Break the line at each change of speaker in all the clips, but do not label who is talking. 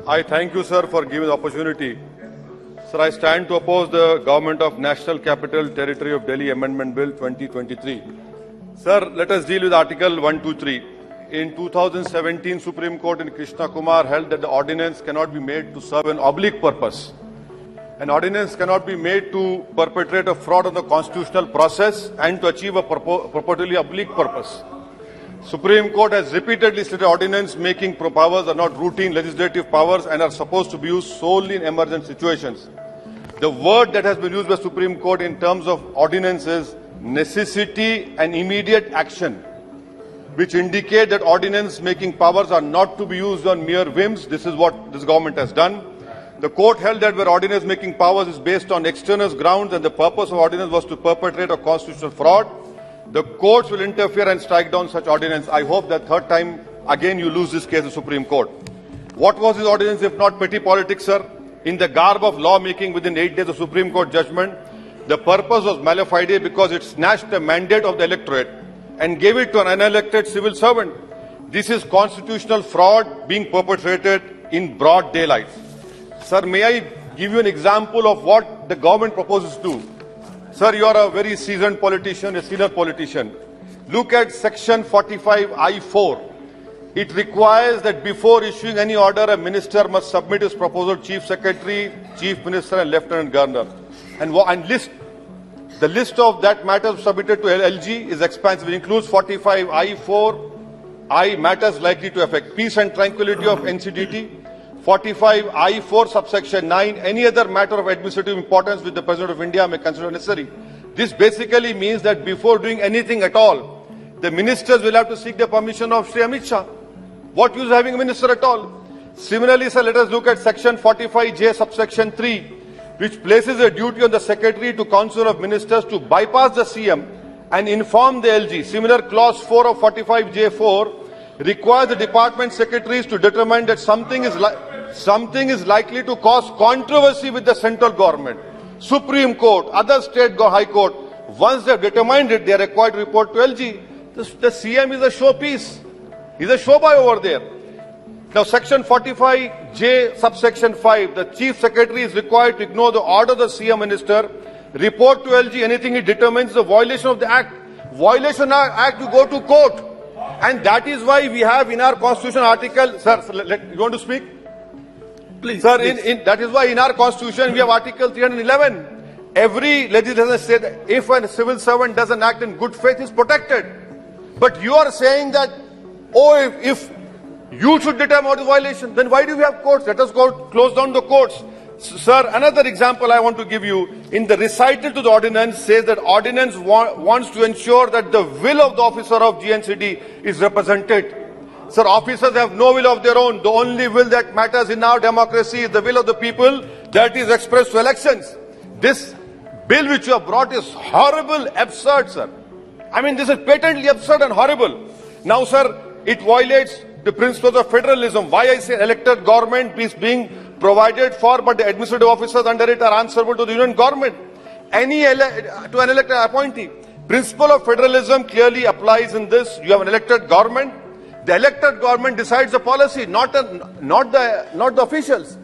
I thank you, sir, for giving the opportunity. Sir, I stand to oppose the Government of National Capital Territory of Delhi Amendment Bill 2023. Sir, let us deal with Article 123. In 2017, Supreme Court in Krishna Kumar held that the ordinance cannot be made to serve an oblique purpose. An ordinance cannot be made to perpetrate a fraud on the constitutional process and to achieve a purportedly oblique purpose. Supreme Court has repeatedly stated ordinance making powers are not routine legislative powers and are supposed to be used solely in emergent situations. The word that has been used by Supreme Court in terms of ordinance is necessity and immediate action, which indicate that ordinance making powers are not to be used on mere whims. This is what this government has done. The court held that where ordinance making powers is based on extraneous grounds and the purpose of ordinance was to perpetrate a constitutional fraud, the courts will interfere and strike down such ordinance. I hope that third time again you lose this case in Supreme Court. What was this ordinance if not petty politics, sir? In the garb of lawmaking within 8 days of Supreme Court judgment, the purpose was mala fide because it snatched the mandate of the electorate and gave it to an unelected civil servant. This is constitutional fraud being perpetrated in broad daylight. Sir, may I give you an example of what the government proposes to do? Sir, you are a very seasoned politician, a senior politician. Look at section 45I4. It requires that before issuing any order, a minister must submit his proposal to Chief Secretary, Chief Minister and Lieutenant Governor. And the list of that matters submitted to LG is expansive. It includes 45I4I matters likely to affect peace and tranquility of NCDT, 45I4 subsection 9, any other matter of administrative importance which the President of India may consider necessary. This basically means that before doing anything at all, the ministers will have to seek the permission of Shri Amit Shah. What use having a minister at all? Similarly, sir, let us look at section 45J subsection 3, which places a duty on the Secretary to Council of Ministers to bypass the CM and inform the LG. Similar clause 4 of 45J4 requires the department secretaries to determine that something is likely to cause controversy with the central government, Supreme Court, other state High Court. Once they have determined it, they are required to report to LG. The CM is a showpiece. He's a showboy over there. Now, section 45J subsection 5, the Chief Secretary is required to ignore the order of the CM Minister, report to LG anything he determines the violation of the Act. Violation of the Act, you go to court. And that is why we have in our Constitution article, sir, you want to speak?
Please.
Sir, that is why in our Constitution we have Article 311. Every legislator says that if a civil servant does an act in good faith, he is protected. But you are saying that, if you should determine what is violation, then why do we have courts? Let us close down the courts. Sir, another example I want to give you. In the recital to the ordinance says that ordinance wants to ensure that the will of the officer of GNCD is represented. Sir, officers have no will of their own. The only will that matters in our democracy is the will of the people that is expressed through elections. This bill which you have brought is horrible, absurd, sir. I mean, this is patently absurd and horrible. Now, sir, it violates the principles of federalism. Why I say elected government is being provided for, but the administrative officers under it are answerable to the union government. To an elected appointee. Principle of federalism clearly applies in this. You have an elected government. The elected government decides the policy, not the officials.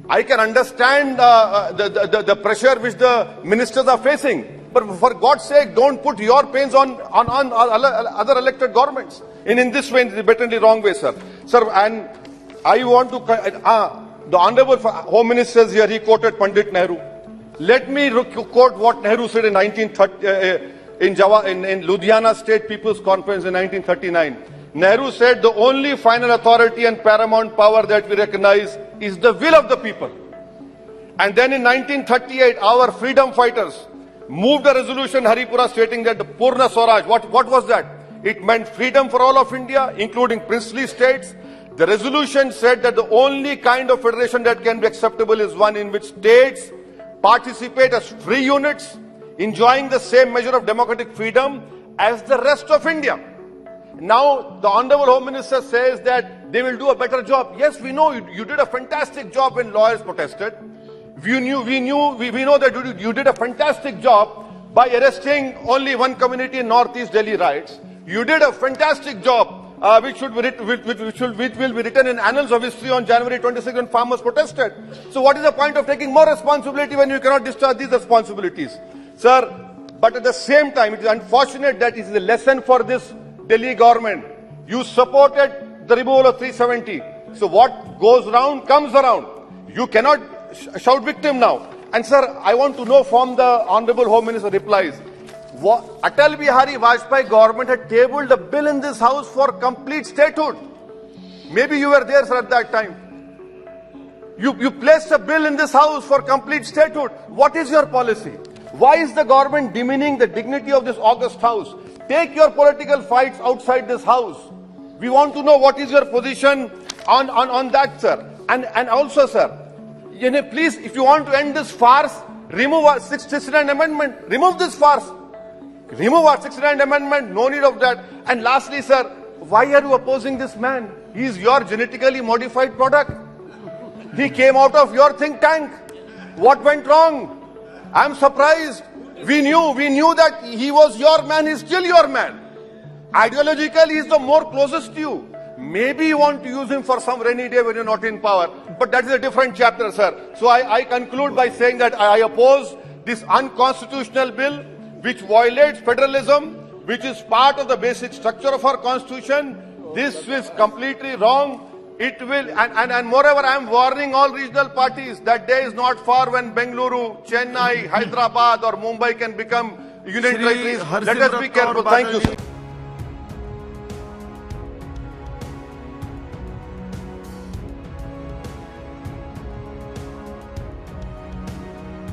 I can understand the pressure which the ministers are facing, but for God's sake, don't put your pains on other elected governments. In this way, in the blatantly wrong way, sir. Sir, and I want to the Honorable Home Minister is here. He quoted Pandit Nehru. Let me quote what Nehru said in 1930 in Ludhiana State People's Conference in 1939. Nehru said the only final authority and paramount power that we recognize is the will of the people. And then in 1938, our freedom fighters moved a resolution, Haripura, stating that the Purna Swaraj, what was that? It meant freedom for all of India, including princely states. The resolution said that the only kind of federation that can be acceptable is one in which states participate as free units, enjoying the same measure of democratic freedom as the rest of India. Now, the Honorable Home Minister says that they will do a better job. Yes, we know you did a fantastic job when lawyers protested. We know that you did a fantastic job by arresting only one community in Northeast Delhi riots. You did a fantastic job which will be written in annals of history on January 26 when farmers protested. So what is the point of taking more responsibility when you cannot discharge these responsibilities? Sir, but at the same time, it is unfortunate that it is a lesson for this Delhi government. You supported the removal of 370. So what goes round comes around. You cannot shout victim now. And sir, I want to know from the Honorable Home Minister replies, Atal Bihari Vajpayee government had tabled a bill in this house for complete statehood. Maybe you were there, sir, at that time. You placed a bill in this house for complete statehood. What is your policy? Why is the government demeaning the dignity of this august house? Take your political fights outside this house. We want to know what is your position on that, sir. And also, sir, please, if you want to end this farce, remove our 69th amendment. Remove this farce. Remove our 69th amendment. No need of that. And lastly, sir, why are you opposing this man? He is your genetically modified product. He came out of your think tank. What went wrong? I'm surprised. We knew that he was your man. He's still your man. Ideologically, he's the more closest to you. Maybe you want to use him for some rainy day when you're not in power. But that is a different chapter, sir. So I conclude by saying that I oppose this unconstitutional bill which violates federalism, which is part of the basic structure of our constitution. This is completely wrong. It will, and moreover, I am warning all regional parties that day is not far when Bengaluru, Chennai, Hyderabad or Mumbai can become union territories. Let us be careful. Thank you, sir.